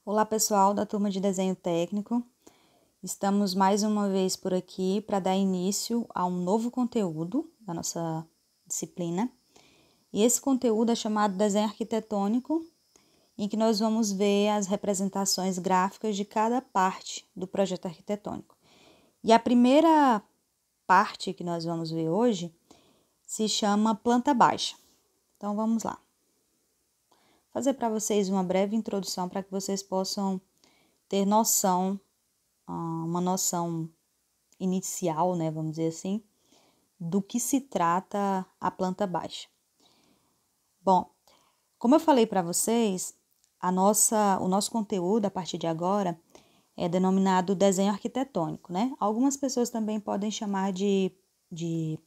Olá pessoal da turma de desenho técnico, estamos mais uma vez por aqui para dar início a um novo conteúdo da nossa disciplina. E esse conteúdo é chamado Desenho Arquitetônico, em que nós vamos ver as representações gráficas de cada parte do projeto arquitetônico. E a primeira parte que nós vamos ver hoje se chama planta baixa. Então vamos lá. Vou fazer para vocês uma breve introdução para que vocês possam ter noção, uma noção inicial, né, vamos dizer assim, do que se trata a planta baixa. Bom, como eu falei para vocês, o nosso conteúdo a partir de agora é denominado desenho arquitetônico, né? Algumas pessoas também podem chamar de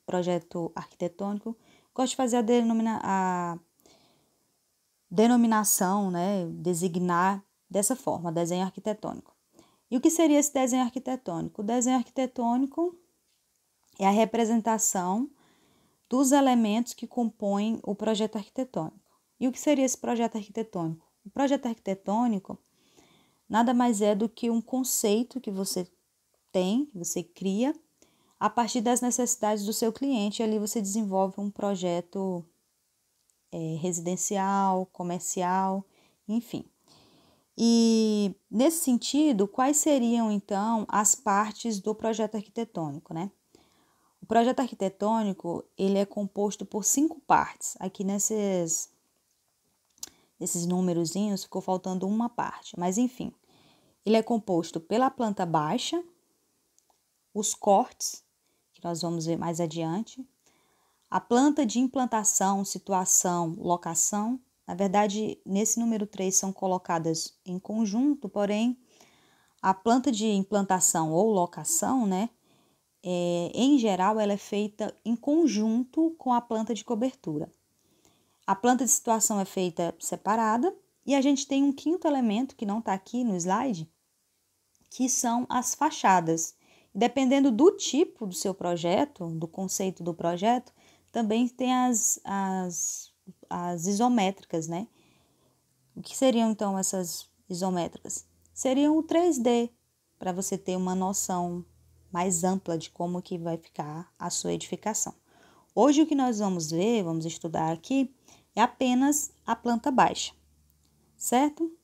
projeto arquitetônico. Gosto de fazer a denominação, né, designar dessa forma, desenho arquitetônico. E o que seria esse desenho arquitetônico? O desenho arquitetônico é a representação dos elementos que compõem o projeto arquitetônico. E o que seria esse projeto arquitetônico? O projeto arquitetônico nada mais é do que um conceito que você tem, que você cria, a partir das necessidades do seu cliente, e ali você desenvolve um projeto residencial, comercial, enfim. E, nesse sentido, quais seriam, então, as partes do projeto arquitetônico, né? O projeto arquitetônico, ele é composto por 5 partes. Aqui nesses númerozinhos ficou faltando uma parte, mas enfim. Ele é composto pela planta baixa, os cortes, que nós vamos ver mais adiante, a planta de implantação, situação, locação. Na verdade, nesse número 3 são colocadas em conjunto, porém, a planta de implantação ou locação, né, em geral, ela é feita em conjunto com a planta de cobertura. A planta de situação é feita separada e a gente tem um quinto elemento que não está aqui no slide, que são as fachadas. Dependendo do tipo do seu projeto, do conceito do projeto, também tem as isométricas, né? O que seriam, então, essas isométricas? Seriam o 3D, para você ter uma noção mais ampla de como que vai ficar a sua edificação. Hoje, o que nós vamos ver, vamos estudar aqui, é apenas a planta baixa, certo?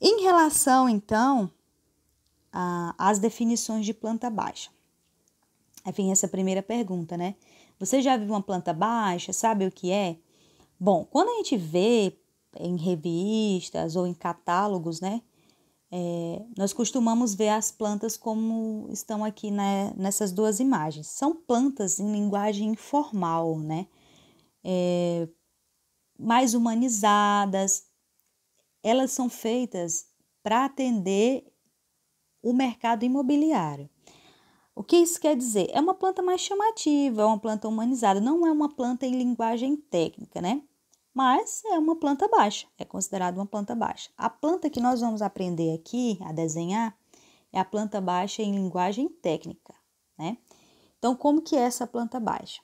Em relação, então, às definições de planta baixa. Aí vem essa primeira pergunta, né? Você já viu uma planta baixa? Sabe o que é? Bom, quando a gente vê em revistas ou em catálogos, né? Nós costumamos ver as plantas como estão aqui, né, nessas duas imagens. São plantas em linguagem informal, né? Mais humanizadas. Elas são feitas para atender o mercado imobiliário. O que isso quer dizer? É uma planta mais chamativa, é uma planta humanizada, não é uma planta em linguagem técnica, né? Mas é uma planta baixa, é considerada uma planta baixa. A planta que nós vamos aprender aqui a desenhar é a planta baixa em linguagem técnica, né? Então, como que é essa planta baixa?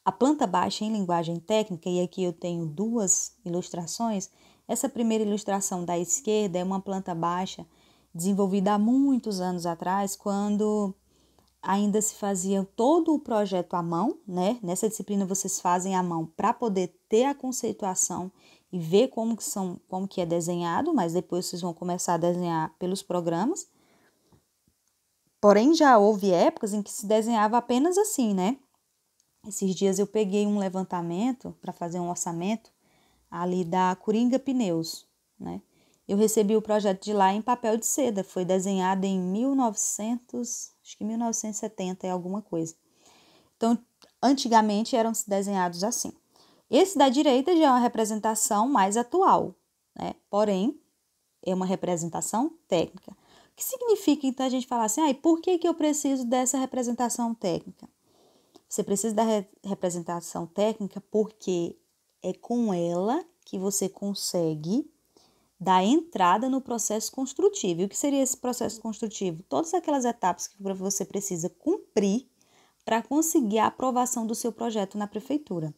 A planta baixa em linguagem técnica, e aqui eu tenho duas ilustrações. Essa primeira ilustração da esquerda é uma planta baixa desenvolvida há muitos anos atrás, quando ainda se fazia todo o projeto à mão, né? Nessa disciplina vocês fazem à mão para poder ter a conceituação e ver como que é desenhado, mas depois vocês vão começar a desenhar pelos programas. Porém, já houve épocas em que se desenhava apenas assim, né? Esses dias eu peguei um levantamento para fazer um orçamento ali da Coringa Pneus, né? Eu recebi o projeto de lá em papel de seda, foi desenhado em 1970 e alguma coisa. Então, antigamente eram desenhados assim. Esse da direita já é uma representação mais atual, né? Porém, é uma representação técnica. O que significa, então, a gente falar assim, por que eu preciso dessa representação técnica? Você precisa da representação técnica porque é com ela que você consegue dar entrada no processo construtivo. E o que seria esse processo construtivo? Todas aquelas etapas que você precisa cumprir para conseguir a aprovação do seu projeto na prefeitura,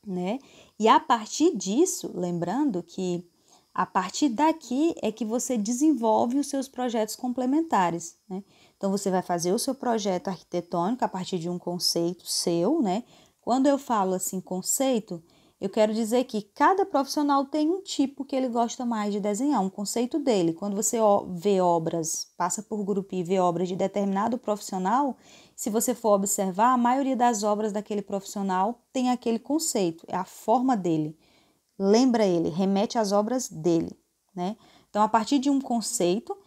né? E a partir disso, lembrando que A partir daqui é que você desenvolve os seus projetos complementares, né? Então, você vai fazer o seu projeto arquitetônico a partir de um conceito seu, né? Quando eu falo assim, conceito, eu quero dizer que cada profissional tem um tipo que ele gosta mais de desenhar, um conceito dele. Quando você vê obras, passa por grupo e vê obras de determinado profissional, se você for observar, a maioria das obras daquele profissional tem aquele conceito, é a forma dele. Lembra ele, remete às obras dele, né? Então, a partir de um conceito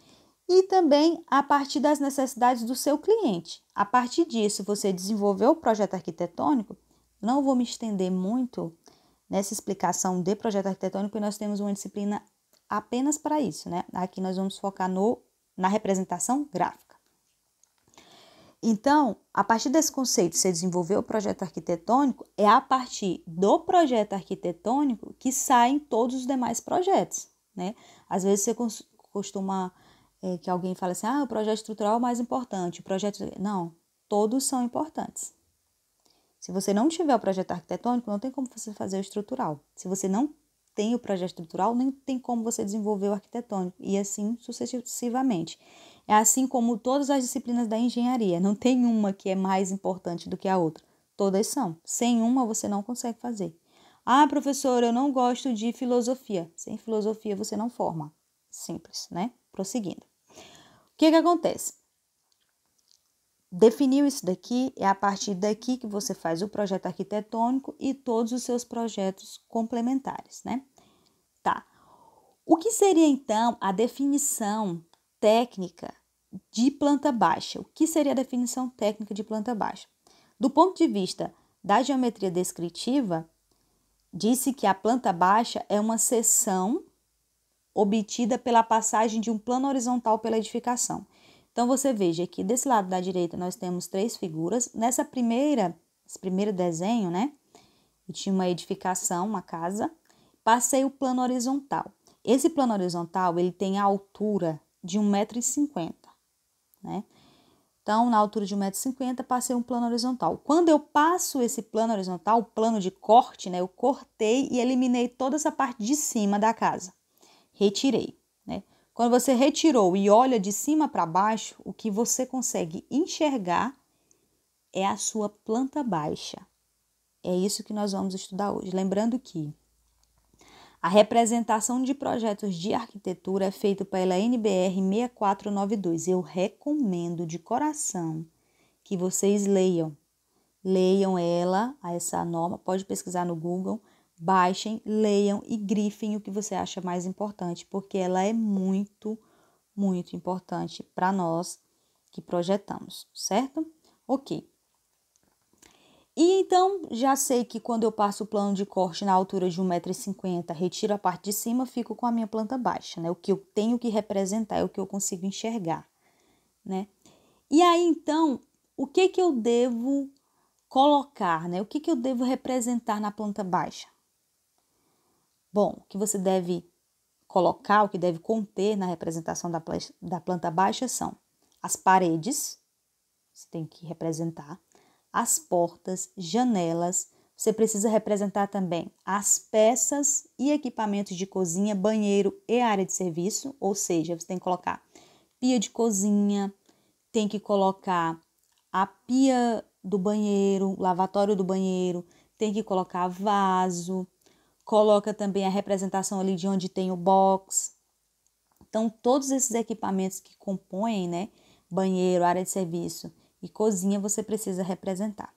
e também a partir das necessidades do seu cliente. A partir disso, você desenvolveu o projeto arquitetônico. Não vou me estender muito nessa explicação de projeto arquitetônico, e nós temos uma disciplina apenas para isso, né? Aqui nós vamos focar na representação gráfica. Então, a partir desse conceito, você desenvolveu o projeto arquitetônico, é a partir do projeto arquitetônico que saem todos os demais projetos, né? Às vezes você costuma que alguém fala assim, o projeto estrutural é o mais importante, o projeto... Não, todos são importantes. Se você não tiver o projeto arquitetônico, não tem como você fazer o estrutural. Se você não tem o projeto estrutural, nem tem como você desenvolver o arquitetônico, e assim sucessivamente. É assim como todas as disciplinas da engenharia, não tem uma que é mais importante do que a outra. Todas são. Sem uma, você não consegue fazer. Professor, eu não gosto de filosofia. Sem filosofia, você não forma. Simples, né? Prosseguindo. O que acontece? Definiu isso daqui, é a partir daqui que você faz o projeto arquitetônico e todos os seus projetos complementares, né? Tá. O que seria, então, a definição técnica de planta baixa? O que seria a definição técnica de planta baixa? Do ponto de vista da geometria descritiva, disse que a planta baixa é uma seção obtida pela passagem de um plano horizontal pela edificação. Então, você veja que desse lado da direita nós temos 3 figuras. Esse primeiro desenho, né? Eu tinha uma edificação, uma casa. Passei o plano horizontal. Esse plano horizontal, ele tem a altura de 1,50 m, né? Então, na altura de 1,50 m, passei um plano horizontal. Quando eu passo esse plano horizontal, o plano de corte, né? Eu cortei e eliminei toda essa parte de cima da casa. Retirei, né? Quando você retirou e olha de cima para baixo, o que você consegue enxergar é a sua planta baixa. É isso que nós vamos estudar hoje. Lembrando que a representação de projetos de arquitetura é feita pela NBR 6492. Eu recomendo de coração que vocês leiam. Leiam essa norma, pode pesquisar no Google, baixem, leiam e grifem o que você acha mais importante, porque ela é muito, muito importante para nós que projetamos, certo? Ok. E então, já sei que quando eu passo o plano de corte na altura de 1,50 m, retiro a parte de cima, fico com a minha planta baixa, né? O que eu tenho que representar é o que eu consigo enxergar, né? E aí, então, o que eu devo colocar, né? O que eu devo representar na planta baixa? Bom, o que você deve colocar, o que deve conter na representação da planta baixa são as paredes, você tem que representar, as portas, janelas, você precisa representar também as peças e equipamentos de cozinha, banheiro e área de serviço, ou seja, você tem que colocar pia de cozinha, tem que colocar a pia do banheiro, lavatório do banheiro, tem que colocar vaso, coloca também a representação ali de onde tem o box. Então, todos esses equipamentos que compõem, né, banheiro, área de serviço e cozinha, você precisa representar.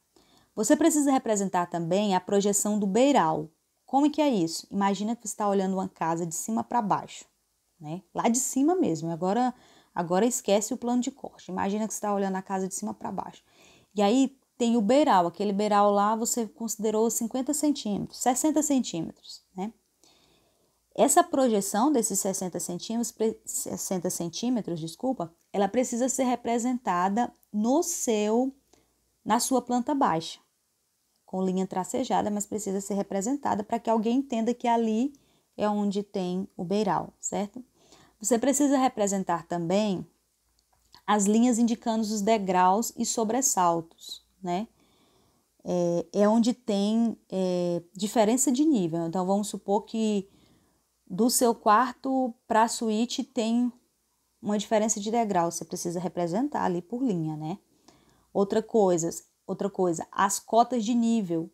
Você precisa representar também a projeção do beiral. Como é que é isso? Imagina que você está olhando uma casa de cima para baixo, né? Lá de cima mesmo. Agora esquece o plano de corte. Imagina que você está olhando a casa de cima para baixo. E aí tem o beiral. Aquele beiral lá você considerou 50 centímetros, 60 centímetros, né? Essa projeção desses 60 centímetros, ela precisa ser representada na sua planta baixa, com linha tracejada, mas precisa ser representada para que alguém entenda que ali é onde tem o beiral, certo? Você precisa representar também as linhas indicando os degraus e sobressaltos, né? É onde tem diferença de nível. Então, vamos supor que do seu quarto para a suíte tem uma diferença de degrau, você precisa representar ali por linha, né? Outra coisa, as cotas de nível.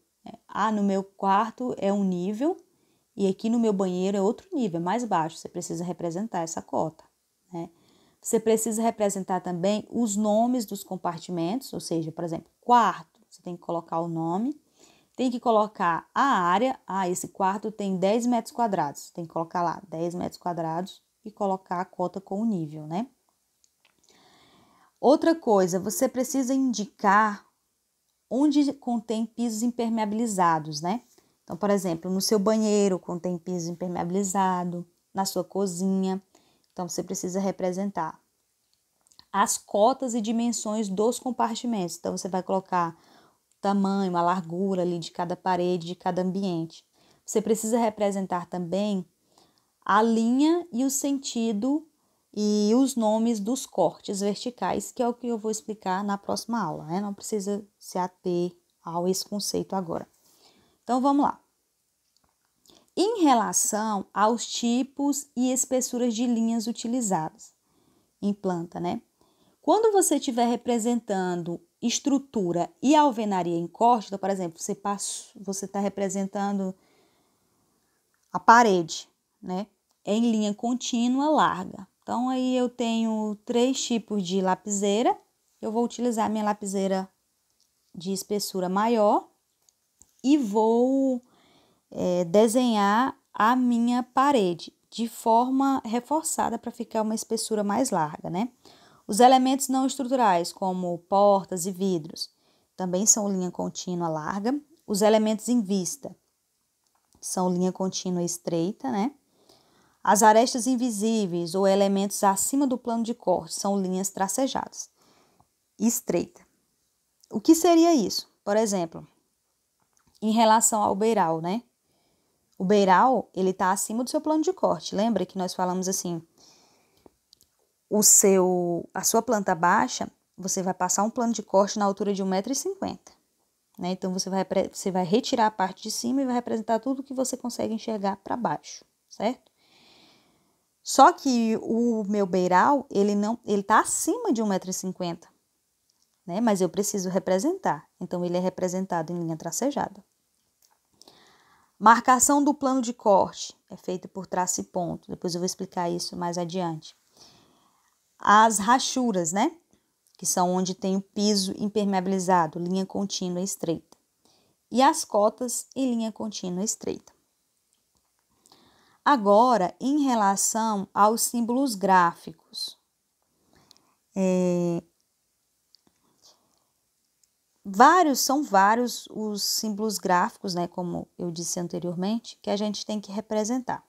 No meu quarto é um nível e aqui no meu banheiro é outro nível, mais baixo. Você precisa representar essa cota, né? Você precisa representar também os nomes dos compartimentos, ou seja, por exemplo, quarto, você tem que colocar o nome, tem que colocar a área. Esse quarto tem 10 metros quadrados, tem que colocar lá 10 metros quadrados e colocar a cota com o nível, né? Outra coisa, você precisa indicar onde contém pisos impermeabilizados, né? Então, por exemplo, no seu banheiro contém piso impermeabilizado, na sua cozinha. Então, você precisa representar as cotas e dimensões dos compartimentos. Então, você vai colocar o tamanho, a largura ali de cada parede, de cada ambiente. Você precisa representar também a linha e o sentido e os nomes dos cortes verticais, que é o que eu vou explicar na próxima aula, né? Não precisa se ater a esse conceito agora. Então, vamos lá. Em relação aos tipos e espessuras de linhas utilizadas em planta, né? Quando você estiver representando estrutura e alvenaria em corte, então, por exemplo, você está representando a parede, né? Em linha contínua larga. Então, aí eu tenho 3 tipos de lapiseira. Eu vou utilizar minha lapiseira de espessura maior e vou desenhar a minha parede de forma reforçada para ficar uma espessura mais larga, né? Os elementos não estruturais, como portas e vidros, também são linha contínua larga. Os elementos em vista são linha contínua estreita, né? As arestas invisíveis ou elementos acima do plano de corte são linhas tracejadas, estreita. O que seria isso? Por exemplo, em relação ao beiral, né? O beiral, ele está acima do seu plano de corte. Lembra que nós falamos assim, a sua planta baixa, você vai passar um plano de corte na altura de 1,50 m, né? Então, você vai retirar a parte de cima e vai representar tudo que você consegue enxergar para baixo, certo? Só que o meu beiral, ele está acima de 1,50 m, né? Mas eu preciso representar. Então, ele é representado em linha tracejada. Marcação do plano de corte é feita por traço e ponto. Depois eu vou explicar isso mais adiante. As rachuras, né? Que são onde tem o piso impermeabilizado, linha contínua estreita. E as cotas em linha contínua estreita. Agora, em relação aos símbolos gráficos, são vários os símbolos gráficos, né, como eu disse anteriormente, que a gente tem que representar.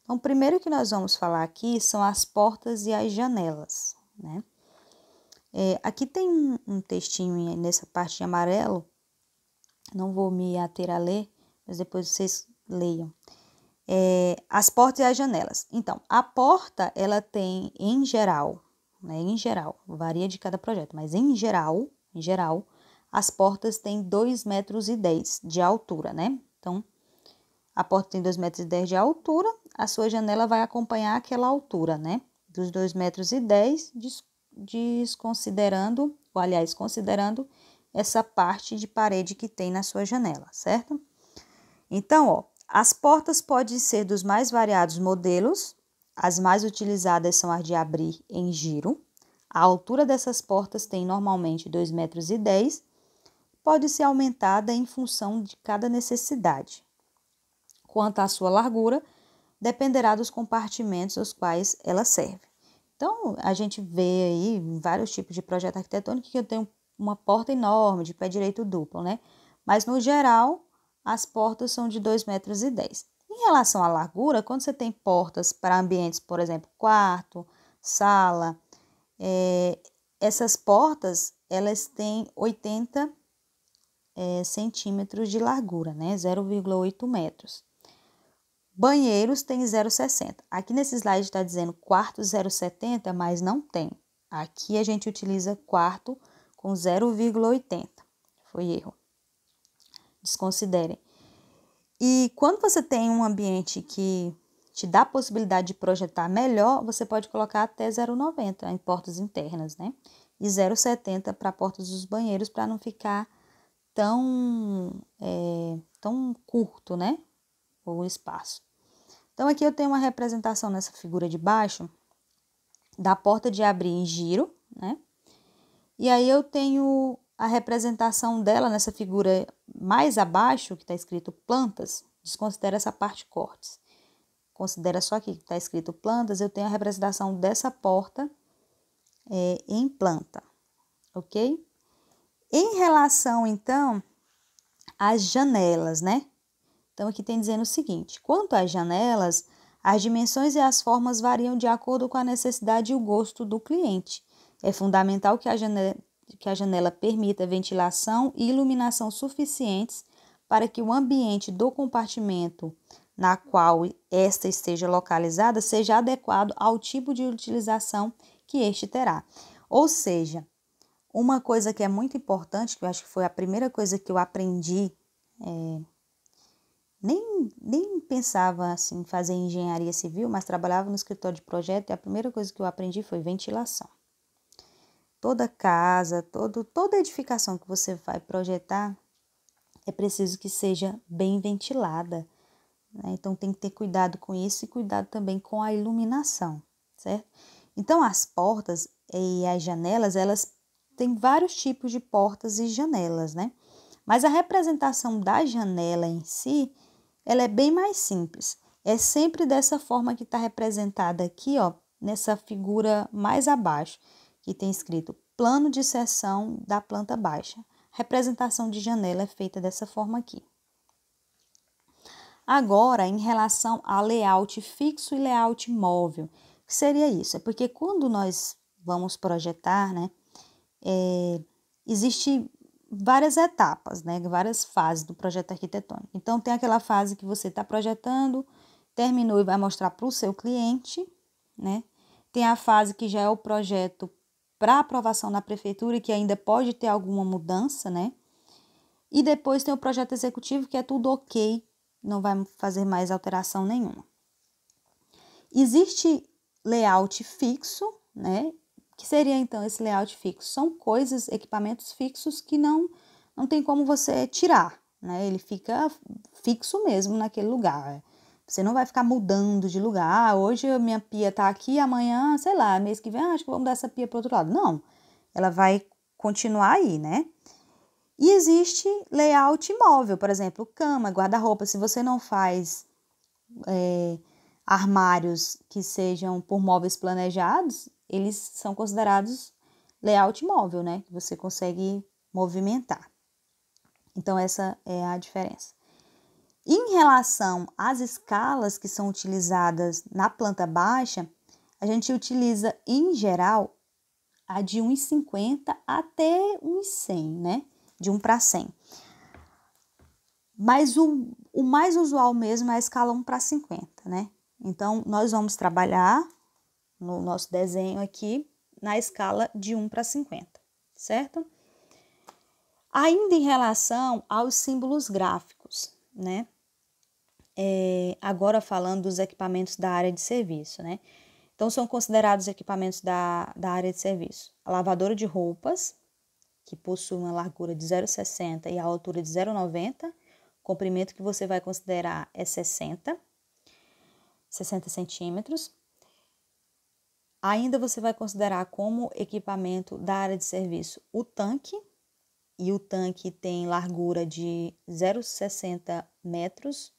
Então, o primeiro que nós vamos falar aqui são as portas e as janelas, né? Aqui tem um textinho nessa parte em amarelo, não vou me ater a ler, mas depois vocês leiam. As portas e as janelas. Então, a porta, ela tem, em geral, varia de cada projeto, mas em geral, as portas têm 2,10 metros de altura, né? Então, a porta tem 2,10 metros de altura, a sua janela vai acompanhar aquela altura, né? Dos 2,10 metros, considerando essa parte de parede que tem na sua janela, certo? Então, as portas podem ser dos mais variados modelos. As mais utilizadas são as de abrir em giro. A altura dessas portas tem normalmente 2,10 metros. Pode ser aumentada em função de cada necessidade. Quanto à sua largura, dependerá dos compartimentos aos quais ela serve. Então, a gente vê aí vários tipos de projeto arquitetônico que eu tenho uma porta enorme, de pé direito duplo, né? Mas, no geral, as portas são de 2,10 metros. Em relação à largura, quando você tem portas para ambientes, por exemplo, quarto, sala, essas portas, elas têm 80 centímetros de largura, né? 0,8 metros. Banheiros tem 0,60. Aqui nesse slide está dizendo quarto 0,70, mas não tem. Aqui a gente utiliza quarto com 0,80. Foi erro. Desconsiderem. E quando você tem um ambiente que te dá a possibilidade de projetar melhor, você pode colocar até 0,90 em portas internas, né? E 0,70 para portas dos banheiros, para não ficar tão curto, né? O espaço. Então, aqui eu tenho uma representação nessa figura de baixo da porta de abrir em giro, né? E aí eu tenho a representação dela nessa figura mais abaixo, que está escrito plantas, desconsidera essa parte cortes. Considera só aqui que está escrito plantas, eu tenho a representação dessa porta em planta, ok? Em relação, então, às janelas, né? Então, aqui tem dizendo o seguinte: quanto às janelas, as dimensões e as formas variam de acordo com a necessidade e o gosto do cliente. É fundamental que a janela permita ventilação e iluminação suficientes para que o ambiente do compartimento na qual esta esteja localizada seja adequado ao tipo de utilização que este terá. Ou seja, uma coisa que é muito importante, que eu acho que foi a primeira coisa que eu aprendi, nem pensava assim, em fazer engenharia civil, mas trabalhava no escritório de projeto e a primeira coisa que eu aprendi foi ventilação. Toda casa, toda edificação que você vai projetar, é preciso que seja bem ventilada, né? Então, tem que ter cuidado com isso e cuidado também com a iluminação, certo? Então, as portas e as janelas, elas têm vários tipos de portas e janelas, né? Mas a representação da janela em si, ela é bem mais simples. É sempre dessa forma que está representada aqui, ó, nessa figura mais abaixo, que tem escrito plano de seção da planta baixa. A representação de janela é feita dessa forma aqui. Agora, em relação a layout fixo e layout móvel, o que seria isso? É porque quando nós vamos projetar, né, existe várias etapas, né, várias fases do projeto arquitetônico. Então, tem aquela fase que você está projetando, terminou e vai mostrar para o seu cliente, né? Tem a fase que já é o projeto para aprovação na prefeitura, que ainda pode ter alguma mudança, né? E depois tem o projeto executivo, que é tudo ok, não vai fazer mais alteração nenhuma. Existe layout fixo, né? Que seria então esse layout fixo? São coisas, equipamentos fixos que não tem como você tirar, né? Ele fica fixo mesmo naquele lugar. Você não vai ficar mudando de lugar. Ah, hoje a minha pia tá aqui, amanhã, sei lá, mês que vem, acho que vou mudar essa pia para outro lado. Não, ela vai continuar aí, né? E existe layout móvel, por exemplo, cama, guarda-roupa. Se você não faz armários que sejam por móveis planejados, eles são considerados layout móvel, né? Que você consegue movimentar. Então, essa é a diferença. Em relação às escalas que são utilizadas na planta baixa, a gente utiliza, em geral, a de 1,50 até 1,100, né? De 1 para 100. Mas o mais usual mesmo é a escala 1 para 50, né? Então, nós vamos trabalhar no nosso desenho aqui na escala de 1 para 50, certo? Ainda em relação aos símbolos gráficos, né? Agora falando dos equipamentos da área de serviço, né? Então, são considerados equipamentos da área de serviço. A lavadora de roupas, que possui uma largura de 0,60 e a altura de 0,90. O comprimento que você vai considerar é 60 centímetros. Ainda você vai considerar como equipamento da área de serviço o tanque, e o tanque tem largura de 0,60 metros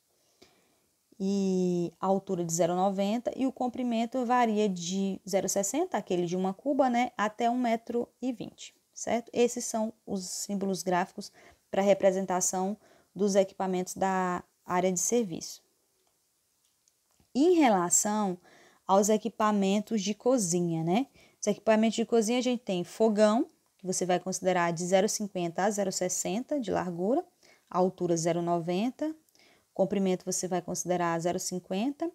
e altura de 0,90, e o comprimento varia de 0,60, aquele de uma cuba, né, até 1,20 m, certo? Esses são os símbolos gráficos para representação dos equipamentos da área de serviço. Em relação aos equipamentos de cozinha, né? Os equipamentos de cozinha a gente tem fogão, que você vai considerar de 0,50 a 0,60 de largura, altura 0,90, comprimento você vai considerar 0,50.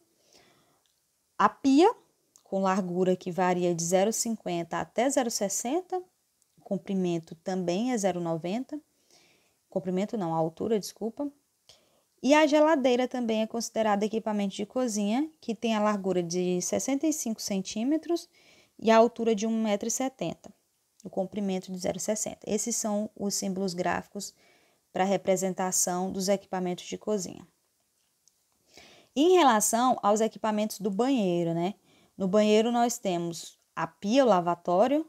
A pia, com largura que varia de 0,50 até 0,60, comprimento também é 0,90, comprimento não, a altura, desculpa. E a geladeira também é considerada equipamento de cozinha, que tem a largura de 65 centímetros e a altura de 1,70 m, o comprimento de 0,60 m. Esses são os símbolos gráficos para representação dos equipamentos de cozinha. Em relação aos equipamentos do banheiro, né? No banheiro nós temos a pia, o lavatório,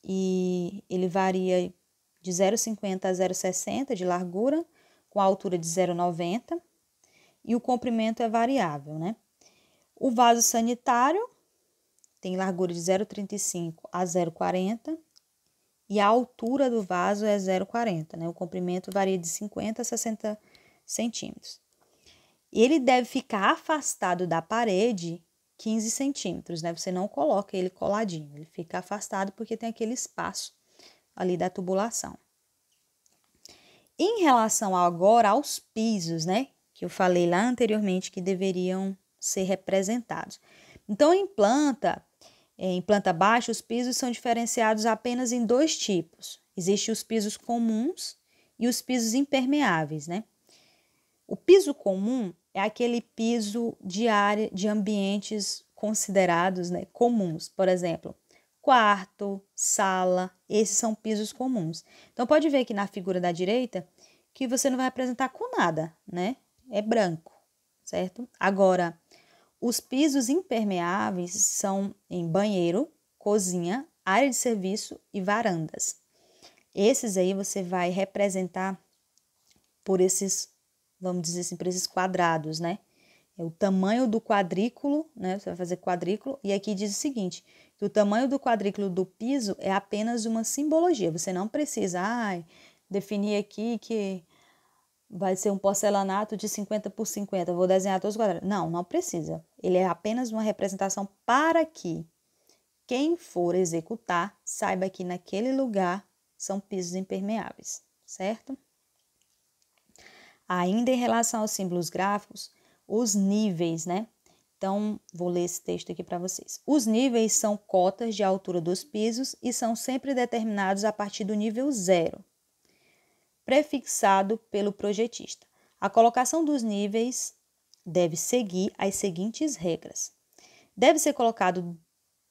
e ele varia de 0,50 a 0,60 de largura, com a altura de 0,90, e o comprimento é variável, né? O vaso sanitário tem largura de 0,35 a 0,40 e a altura do vaso é 0,40, né? O comprimento varia de 50 a 60 centímetros. Ele deve ficar afastado da parede 15 centímetros, né? Você não coloca ele coladinho, ele fica afastado porque tem aquele espaço ali da tubulação. Em relação agora aos pisos, né? Que eu falei lá anteriormente que deveriam ser representados. Então, em planta baixa, os pisos são diferenciados apenas em dois tipos. Existem os pisos comuns e os pisos impermeáveis, né? O piso comum é aquele piso de área de ambientes considerados, né, comuns. Por exemplo, quarto, sala, esses são pisos comuns. Então, pode ver aqui na figura da direita que você não vai apresentar com nada, né? É branco, certo? Agora, os pisos impermeáveis são em banheiro, cozinha, área de serviço e varandas. Esses aí você vai representar por esses, vamos dizer assim, por esses quadrados, né? É o tamanho do quadrículo, né? Você vai fazer quadrículo, e aqui diz o seguinte, que o tamanho do quadrículo do piso é apenas uma simbologia. Você não precisa, definir aqui que vai ser um porcelanato de 50 por 50, vou desenhar todos os quadrados. Não, não precisa. Ele é apenas uma representação para que quem for executar saiba que naquele lugar são pisos impermeáveis, certo? Ainda em relação aos símbolos gráficos, os níveis, né? Então, vou ler esse texto aqui para vocês. Os níveis são cotas de altura dos pisos e são sempre determinados a partir do nível 0, prefixado pelo projetista. A colocação dos níveis deve seguir as seguintes regras. Deve ser colocado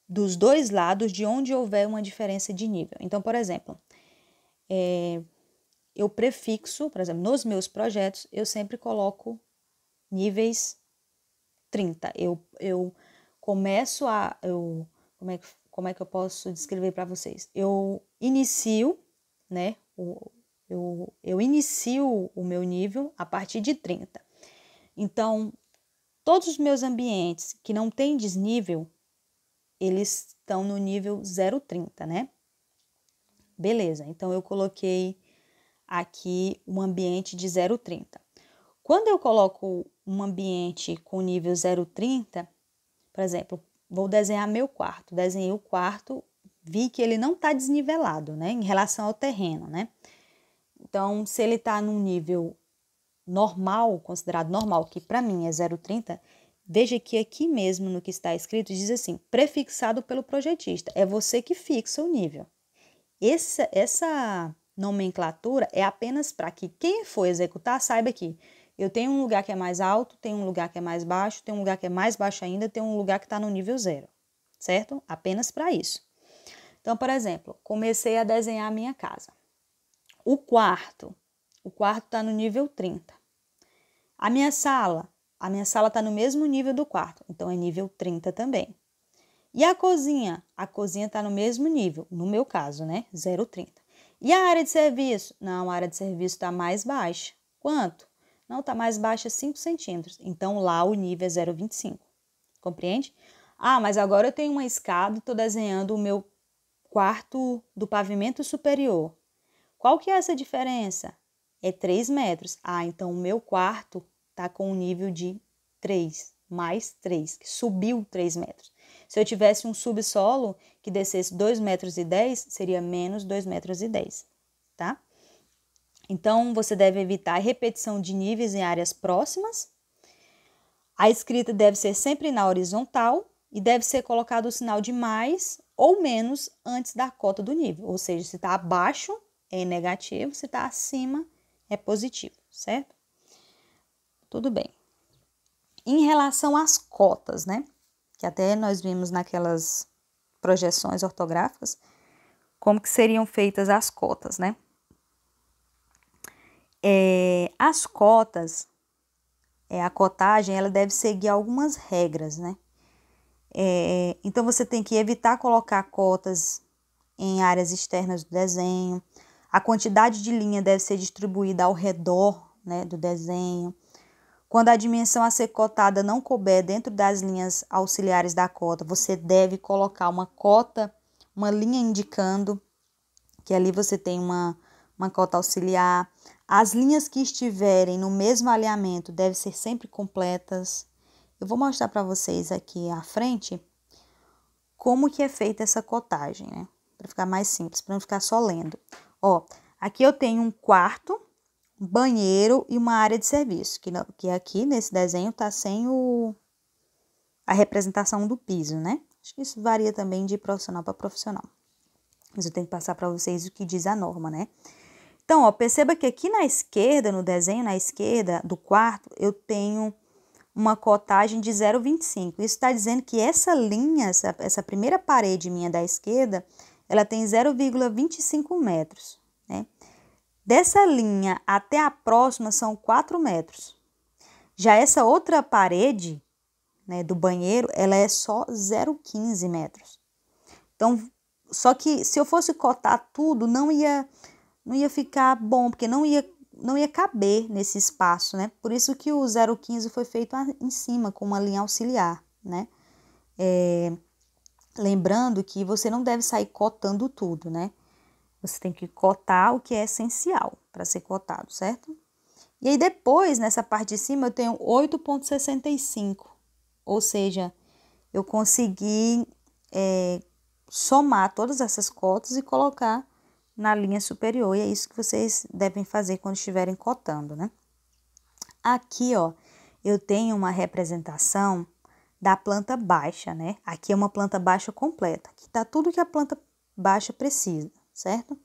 dos dois lados de onde houver uma diferença de nível. Então, por exemplo, eu prefixo, por exemplo, nos meus projetos, eu sempre coloco níveis 30. Eu começo como é que eu posso descrever para vocês? Eu inicio, né, eu inicio o meu nível a partir de 30. Então, todos os meus ambientes que não têm desnível, eles estão no nível 0,30, né? Beleza, então eu coloquei aqui um ambiente de 0,30. Quando eu coloco um ambiente com nível 0,30, por exemplo, vou desenhar meu quarto. Desenhei o quarto, vi que ele não está desnivelado, né? Em relação ao terreno, né? Então, se ele está num nível normal, considerado normal, que para mim é 0,30, veja que aqui mesmo no que está escrito diz assim, prefixado pelo projetista. É você que fixa o nível. Essa nomenclatura é apenas para que quem for executar saiba que eu tenho um lugar que é mais alto, tenho um lugar que é mais baixo, tenho um lugar que é mais baixo ainda, tenho um lugar que está no nível 0, certo? Apenas para isso. Então, por exemplo, comecei a desenhar a minha casa. O quarto está no nível 30. A minha sala está no mesmo nível do quarto, então é nível 30 também. E a cozinha está no mesmo nível, no meu caso, né? 0,30. E a área de serviço? Não, a área de serviço está mais baixa. Quanto? Não, está mais baixa 5 centímetros. Então, lá o nível é 0,25. Compreende? Mas agora eu tenho uma escada e estou desenhando o meu quarto do pavimento superior. Qual que é essa diferença? É 3 metros. Então o meu quarto está com um nível de 3, mais 3, que subiu 3 metros. Se eu tivesse um subsolo que descesse 2,10 metros, seria menos 2,10 metros, tá? Então, você deve evitar a repetição de níveis em áreas próximas. A escrita deve ser sempre na horizontal e deve ser colocado o sinal de mais ou menos antes da cota do nível. Ou seja, se está abaixo, é negativo, se está acima, é positivo, certo? tudo bem. Em relação às cotas, né? Que até nós vimos naquelas projeções ortográficas, como que seriam feitas as cotas, né? As cotas, a cotagem, ela deve seguir algumas regras, né? Então, você tem que evitar colocar cotas em áreas externas do desenho. A quantidade de linha deve ser distribuída ao redor, né, do desenho. Quando a dimensão a ser cotada não couber dentro das linhas auxiliares da cota, você deve colocar uma cota, uma linha indicando que ali você tem uma cota auxiliar. As linhas que estiverem no mesmo alinhamento devem ser sempre completas. Eu vou mostrar para vocês aqui à frente como que é feita essa cotagem, né? Para ficar mais simples, para não ficar só lendo. Ó, aqui eu tenho um quarto, um banheiro e uma área de serviço, que aqui nesse desenho tá sem a representação do piso, né? Acho que isso varia também de profissional para profissional. Mas eu tenho que passar para vocês o que diz a norma, né? Então, ó, perceba que aqui na esquerda, no desenho na esquerda do quarto, eu tenho uma cotagem de 0,25. Isso está dizendo que essa linha, essa primeira parede minha da esquerda, ela tem 0,25 metros, né? Dessa linha até a próxima são 4 metros. Já essa outra parede, né, do banheiro, ela é só 0,15 metros. Então, só que se eu fosse cotar tudo, não ia ficar bom, porque não ia caber nesse espaço, né? Por isso que o 0,15 foi feito em cima, com uma linha auxiliar, né? Lembrando que você não deve sair cotando tudo, né? Você tem que cotar o que é essencial para ser cotado, certo? E aí depois, nessa parte de cima, eu tenho 8,65, ou seja, eu consegui somar todas essas cotas e colocar na linha superior, e é isso que vocês devem fazer quando estiverem cotando, né? Aqui, ó, eu tenho uma representação da planta baixa, né? Aqui é uma planta baixa completa. Aqui tá tudo que a planta baixa precisa, certo?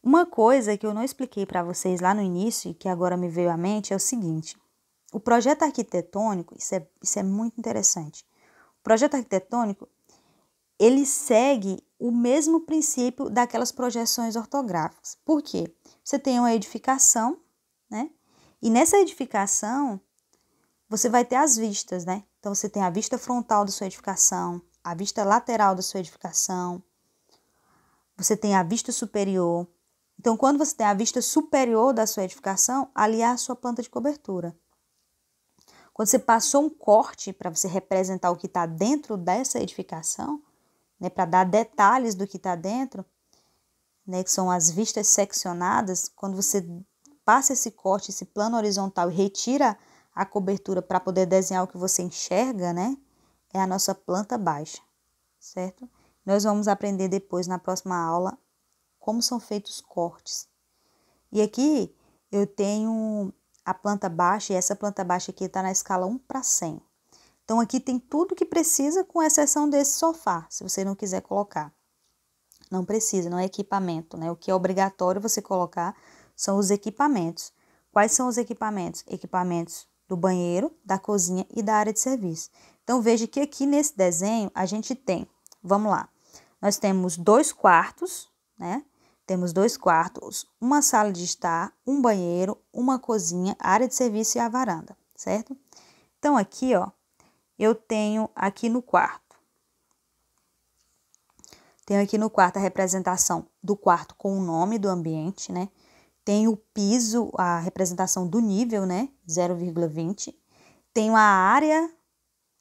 Uma coisa que eu não expliquei para vocês lá no início, e que agora me veio à mente, é o seguinte. O projeto arquitetônico, isso é muito interessante. O projeto arquitetônico, ele segue o mesmo princípio daquelas projeções ortográficas. Por quê? Você tem uma edificação, né? E nessa edificação, você vai ter as vistas, né? Então, você tem a vista frontal da sua edificação, a vista lateral da sua edificação, você tem a vista superior. Então, quando você tem a vista superior da sua edificação, ali é a sua planta de cobertura. Quando você passou um corte para você representar o que está dentro dessa edificação, né, para dar detalhes do que está dentro, né, que são as vistas seccionadas, quando você passa esse corte, esse plano horizontal e retira a cobertura para poder desenhar o que você enxerga, né, é a nossa planta baixa, certo? Nós vamos aprender depois, na próxima aula, como são feitos os cortes. E aqui eu tenho a planta baixa, e essa planta baixa aqui está na escala 1 para 100. Então, aqui tem tudo que precisa, com exceção desse sofá, se você não quiser colocar. Não precisa, não é equipamento, né? O que é obrigatório você colocar são os equipamentos. Quais são os equipamentos? Equipamentos do banheiro, da cozinha e da área de serviço. Então, veja que aqui nesse desenho a gente tem, vamos lá, nós temos 2 quartos, né? Temos 2 quartos, uma sala de estar, um banheiro, uma cozinha, a área de serviço e a varanda, certo? Então, aqui, ó, eu tenho aqui no quarto. Tenho aqui no quarto a representação do quarto com o nome do ambiente, né? Tenho o piso, a representação do nível, né? 0,20. Tenho a área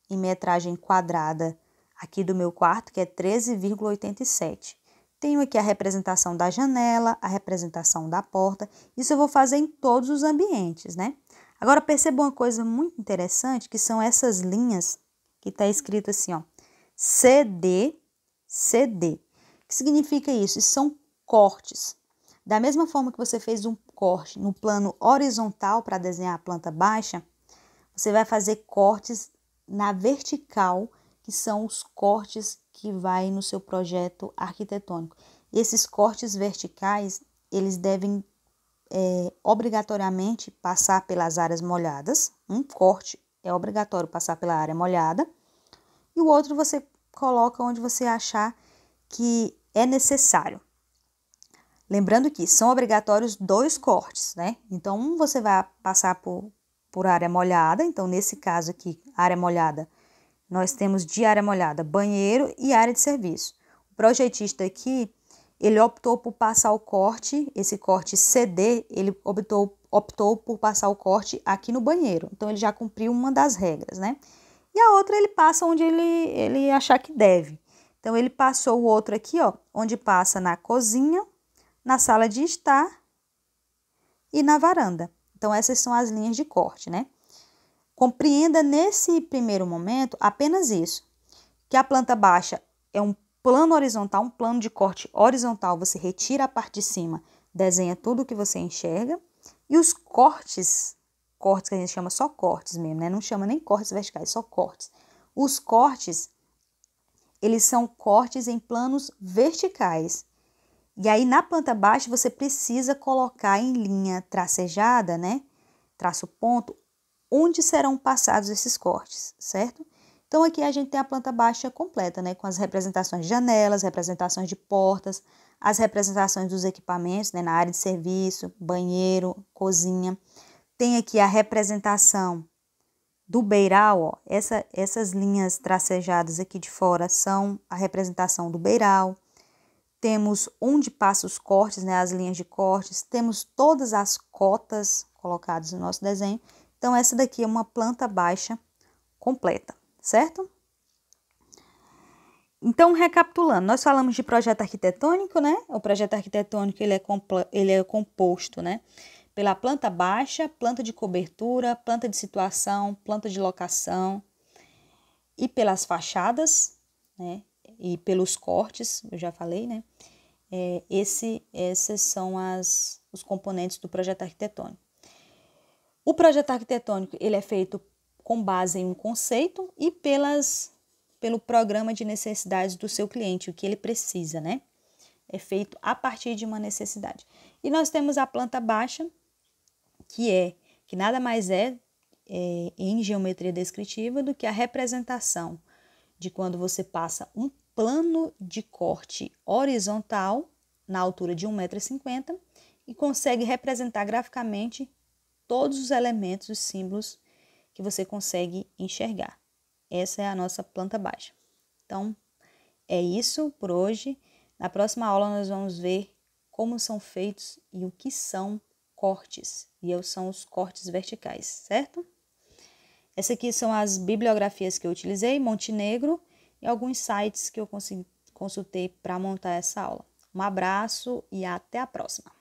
em metragem quadrada aqui do meu quarto, que é 13,87. Tenho aqui a representação da janela, a representação da porta. Isso eu vou fazer em todos os ambientes, né? Agora, perceba uma coisa muito interessante, que são essas linhas que está escrito assim, ó, CD, CD. O que significa isso? Isso são cortes. Da mesma forma que você fez um corte no plano horizontal para desenhar a planta baixa, você vai fazer cortes na vertical, que são os cortes que vai no seu projeto arquitetônico. Esses cortes verticais, eles devem obrigatoriamente passar pelas áreas molhadas. Um corte é obrigatório passar pela área molhada. E o outro você coloca onde você achar que é necessário. Lembrando que são obrigatórios 2 cortes, né? Então, um você vai passar por área molhada. Então, nesse caso aqui, área molhada, nós temos de área molhada banheiro e área de serviço. O projetista aqui, ele optou por passar o corte, esse corte CD, ele optou por passar o corte aqui no banheiro. Então, ele já cumpriu uma das regras, né? E a outra ele passa onde ele achar que deve. Então, ele passou o outro aqui, ó, onde passa na cozinha, na sala de estar e na varanda. Então, essas são as linhas de corte, né? Compreenda nesse primeiro momento apenas isso, que a planta baixa é um plano horizontal, um plano de corte horizontal, você retira a parte de cima, desenha tudo o que você enxerga, e os cortes que a gente chama só cortes mesmo, né? Não chama nem cortes verticais, só cortes. Os cortes, eles são cortes em planos verticais. E aí, na planta baixa, você precisa colocar em linha tracejada, né? Traço ponto, onde serão passados esses cortes, certo? Então, aqui a gente tem a planta baixa completa, né? Com as representações de janelas, representações de portas, as representações dos equipamentos, né? Na área de serviço, banheiro, cozinha. Tem aqui a representação do beiral, ó. Essas linhas tracejadas aqui de fora são a representação do beiral. Temos onde passa os cortes, né, as linhas de cortes. Temos todas as cotas colocadas no nosso desenho. Então, essa daqui é uma planta baixa completa, certo? Então, recapitulando, nós falamos de projeto arquitetônico, né? O projeto arquitetônico ele é composto, né, pela planta baixa, planta de cobertura, planta de situação, planta de locação e pelas fachadas, né? E pelos cortes, eu já falei, né? Esses são os componentes do projeto arquitetônico. O projeto arquitetônico ele é feito com base em um conceito e pelo programa de necessidades do seu cliente, o que ele precisa, né? É feito a partir de uma necessidade. E nós temos a planta baixa, que nada mais é em geometria descritiva do que a representação de quando você passa um plano de corte horizontal na altura de 1,50 m e consegue representar graficamente todos os elementos, os símbolos que você consegue enxergar. Essa é a nossa planta baixa. Então, é isso por hoje. Na próxima aula nós vamos ver como são feitos e o que são cortes. E são os cortes verticais, certo? Essas aqui são as bibliografias que eu utilizei, Montenegro, e alguns sites que eu consultei para montar essa aula. Um abraço e até a próxima!